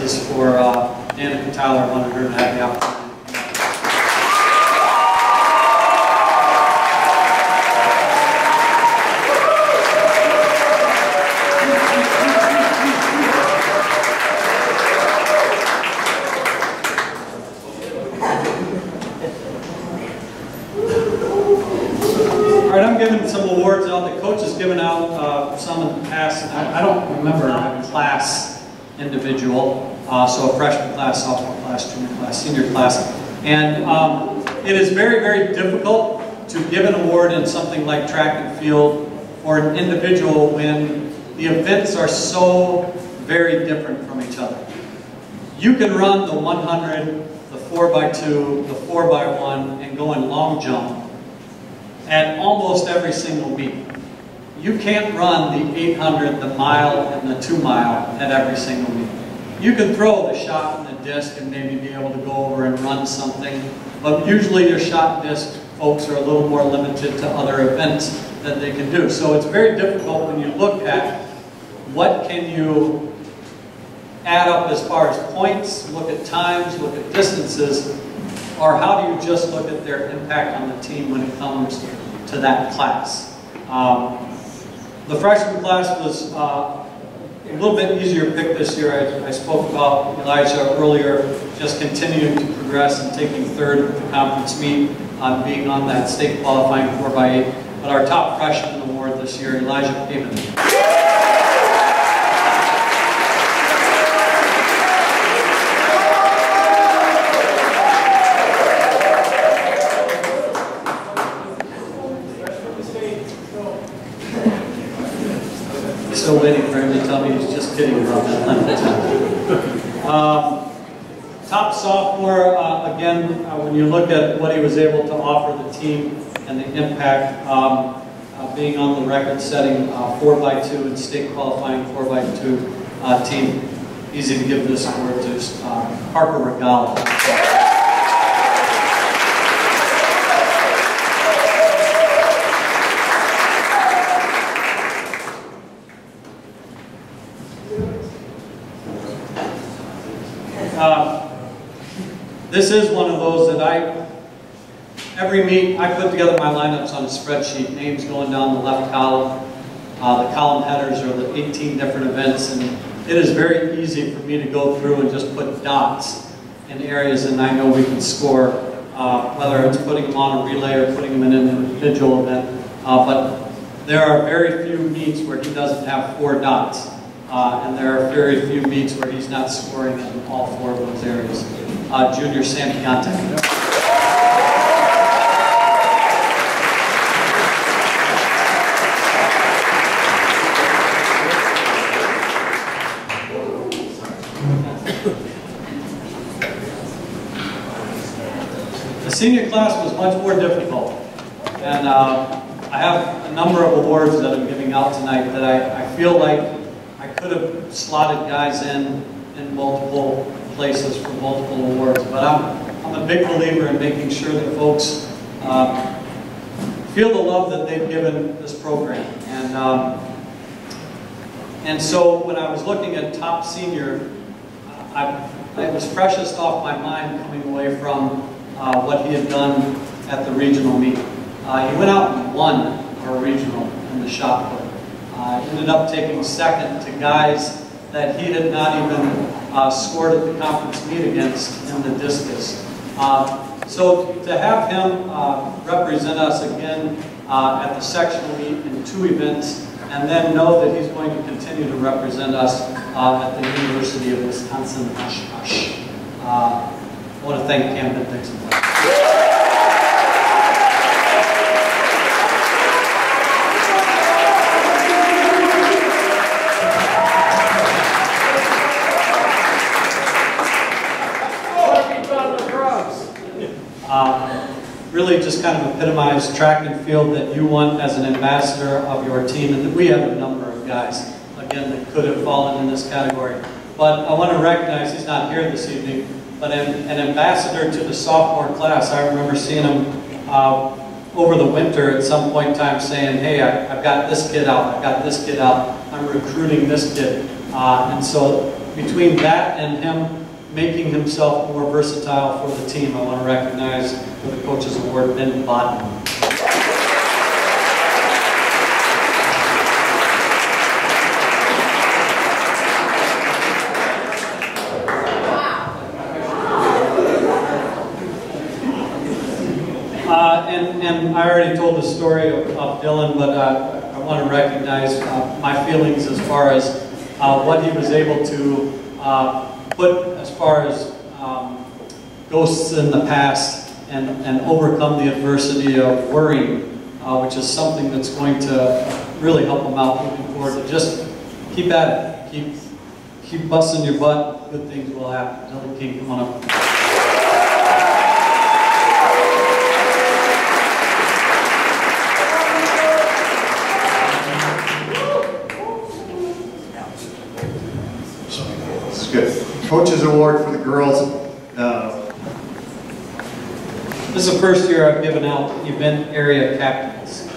is for Danica Tyler. I wanted her to have the opportunity. I'm giving some awards out. The coach has given out some in the past. I don't remember a class individual, so a freshman class, sophomore class, junior class, senior class. And it is very, very difficult to give an award in something like track and field for an individual when the events are so very different from each other. You can run the 100, the 4x2, the 4x1, and go in long jump at almost every single meet. You can't run the 800, the mile, and the 2 mile at every single meet. You can throw the shot and the disc and maybe be able to go over and run something, but usually your shot disc folks are a little more limited to other events that they can do. So it's very difficult when you look at what can you add up as far as points, look at times, look at distances, or how do you just look at their impact on the team when it comes to that class. The freshman class was a little bit easier pick this year. I spoke about Elijah earlier, just continuing to progress and taking third at the conference meet, being on that state qualifying 4x8. But our top freshman award this year, Elijah Payman. Still waiting for him to tell me he's just kidding about that 100%. Top sophomore, again, when you look at what he was able to offer the team and the impact, being on the record-setting 4x2 and state qualifying 4x2 team, easy to give this award to Harper Regala. This is one of those that every meet, I put together my lineups on a spreadsheet, names going down the left column. The column headers are the 18 different events, and it is very easy for me to go through and just put dots in areas, and I know we can score, whether it's putting them on a relay or putting them in an individual event. But there are very few meets where he doesn't have 4 dots, and there are very few meets where he's not scoring in all 4 of those areas. Junior Sandy Contact. The senior class was much more difficult, and I have a number of awards that I'm giving out tonight that I feel like I could have slotted guys in multiple places for multiple awards, but I'm a big believer in making sure that folks feel the love that they've given this program. And so when I was looking at top senior, it was freshest off my mind coming away from what he had done at the regional meet. He went out and won our regional in the shot put. Ended up taking second to guys that he had not even scored at the conference meet against in the discus. So to have him represent us again at the sectional meet in 2 events, and then know that he's going to continue to represent us at the University of Wisconsin, Oshkosh. I want to thank Camden Dixon. Really just kind of epitomize track and field that you want as an ambassador of your team, and that we have a number of guys, again, that could have fallen in this category. But I want to recognize, he's not here this evening, but an ambassador to the sophomore class. I remember seeing him over the winter at some point in time saying, hey, I've got this kid out, I've got this kid out, I'm recruiting this kid. And so between that and him making himself more versatile for the team, I want to recognize for the Coaches Award, Ben Bodden. And I already told the story of Dylan, but I want to recognize my feelings as far as what he was able to put as far as ghosts in the past and overcome the adversity of worrying, which is something that's going to really help him out moving forward. So just keep at it. Keep busting your butt. Good things will happen. Dylan King, come on up. Good. Coaches Award for the girls. This is the first year I've given out event area captains.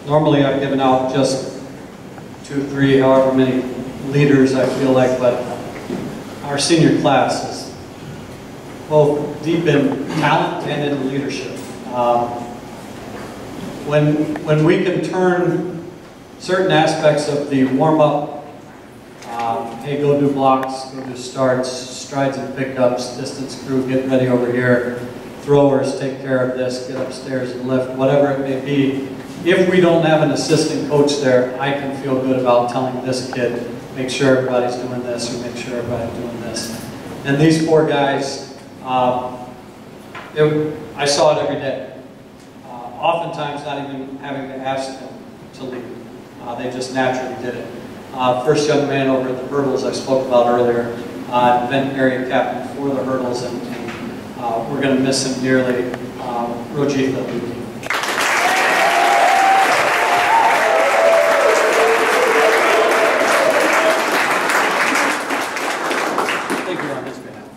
Normally I've given out just 2, 3, however many leaders I feel like, but our senior class is both deep in talent and in leadership. When we can turn certain aspects of the warm-up, hey, go do blocks, go do starts, strides and pickups, distance crew, get ready over here, throwers, take care of this, get upstairs and lift, whatever it may be. If we don't have an assistant coach there, I can feel good about telling this kid, make sure everybody's doing this, or make sure everybody's doing this. And these 4 guys, I saw it every day. Oftentimes not even having to ask them to leave. They just naturally did it. First young man over at the hurdles I spoke about earlier, event area captain for the hurdles, and we're going to miss him dearly, Rojitha Luki. Thank you on his behalf.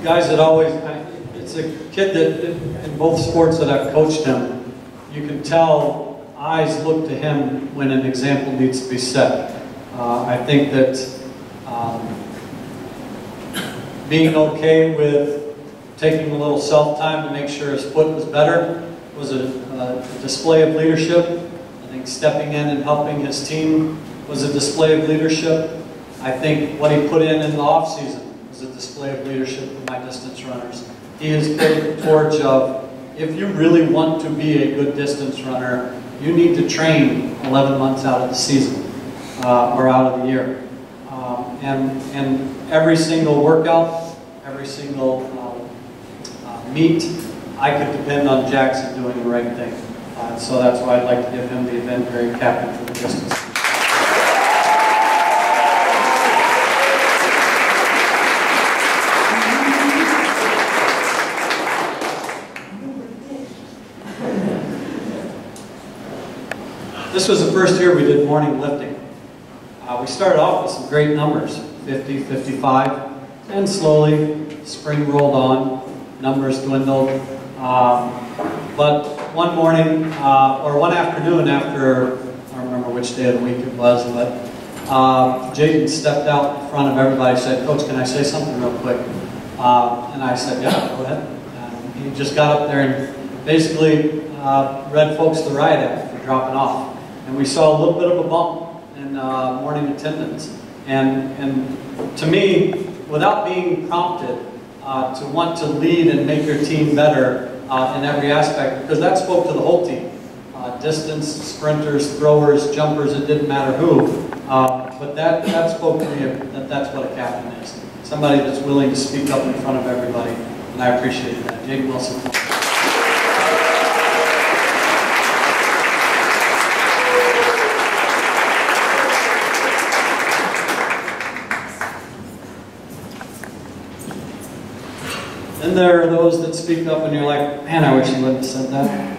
Guys that always, it's a kid that in both sports that I've coached him, you can tell eyes look to him when an example needs to be set. I think that being okay with taking a little self-time to make sure his foot was better was a display of leadership. I think stepping in and helping his team was a display of leadership. I think what he put in the off-season was a display of leadership for my distance runners. He has carried the torch of, if you really want to be a good distance runner, you need to train 11 months out of the season, or out of the year. And every single workout, every single meet, I could depend on Jackson doing the right thing. So that's why I'd like to give him the event area captain for the distance. This was the first year we did morning lifting. We started off with some great numbers, 50, 55, and slowly spring rolled on, numbers dwindled. But one morning, or one afternoon after, I don't remember which day of the week it was, but Jaden stepped out in front of everybody and said, "Coach, can I say something real quick?" And I said, "Yeah, go ahead." And he just got up there and basically read folks the riot act for dropping off. And we saw a little bit of a bump in morning attendance. And to me, without being prompted to want to lead and make your team better in every aspect, because that spoke to the whole team. Distance, sprinters, throwers, jumpers, it didn't matter who. But that spoke to me that that's what a captain is. Somebody that's willing to speak up in front of everybody. And I appreciate that. Jaden Wilson. Then there are those that speak up and you're like, man, I wish you wouldn't have said that.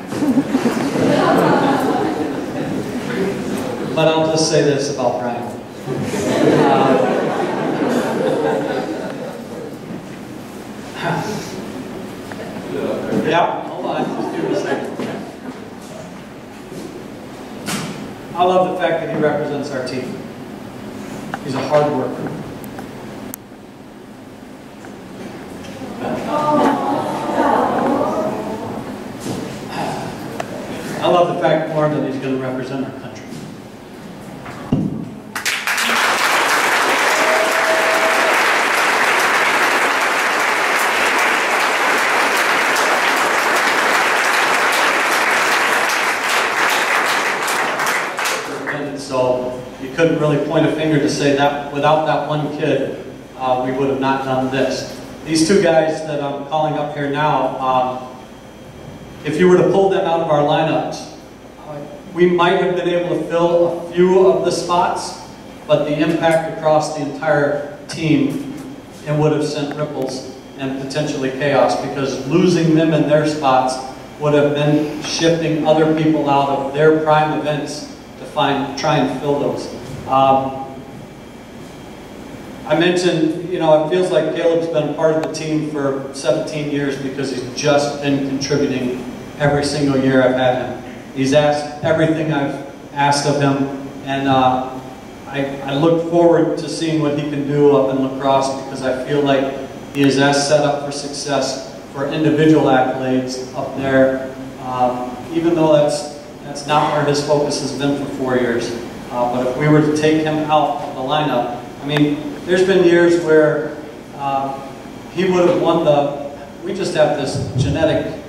But I'll just say this about Brian. Yeah, hold on, just give me a second. I love the fact that he represents our team. He's a hard worker. I love the fact more that he's going to represent our country. So you couldn't really point a finger to say that without that one kid, we would have not done this. These two guys that I'm calling up here now, if you were to pull them out of our lineups, we might have been able to fill a few of the spots, but the impact across the entire team, it would have sent ripples and potentially chaos, because losing them in their spots would have been shifting other people out of their prime events to try and fill those. I mentioned, you know, it feels like Caleb's been a part of the team for 17 years because he's just been contributing every single year I've had him. He's asked everything I've asked of him, and I look forward to seeing what he can do up in lacrosse, because I feel like he is as set up for success for individual accolades up there, even though that's not where his focus has been for 4 years. But if we were to take him out of the lineup, I mean, there's been years where he would have won we just have this genetic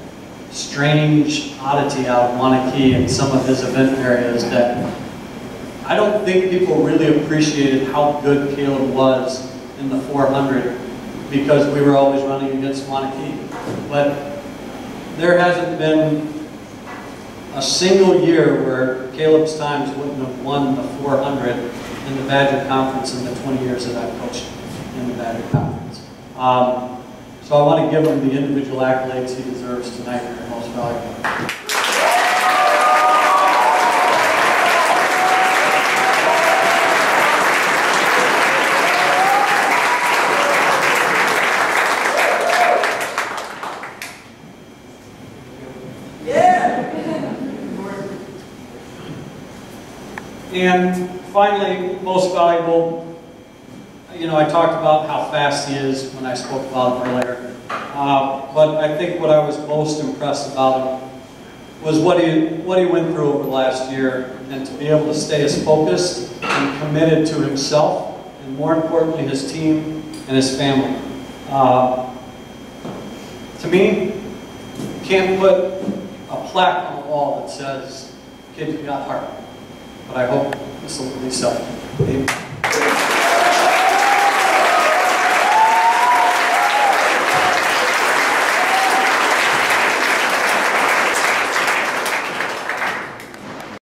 strange oddity out of Wanakee in some of his event areas that I don't think people really appreciated how good Caleb was in the 400, because we were always running against Wanakee. But there hasn't been a single year where Caleb's times wouldn't have won the 400 in the Badger Conference in the 20 years that I've coached in the Badger Conference. So I want to give him the individual accolades he deserves tonight for most valuable. And finally, most valuable, you know, I talked about how fast he is when I spoke about him earlier. But I think what I was most impressed about him was what he went through over the last year, and to be able to stay as focused and committed to himself, and more importantly, his team and his family. To me, you can't put a plaque on the wall that says, "Kid, you got heart." But I hope this will be so. Amen.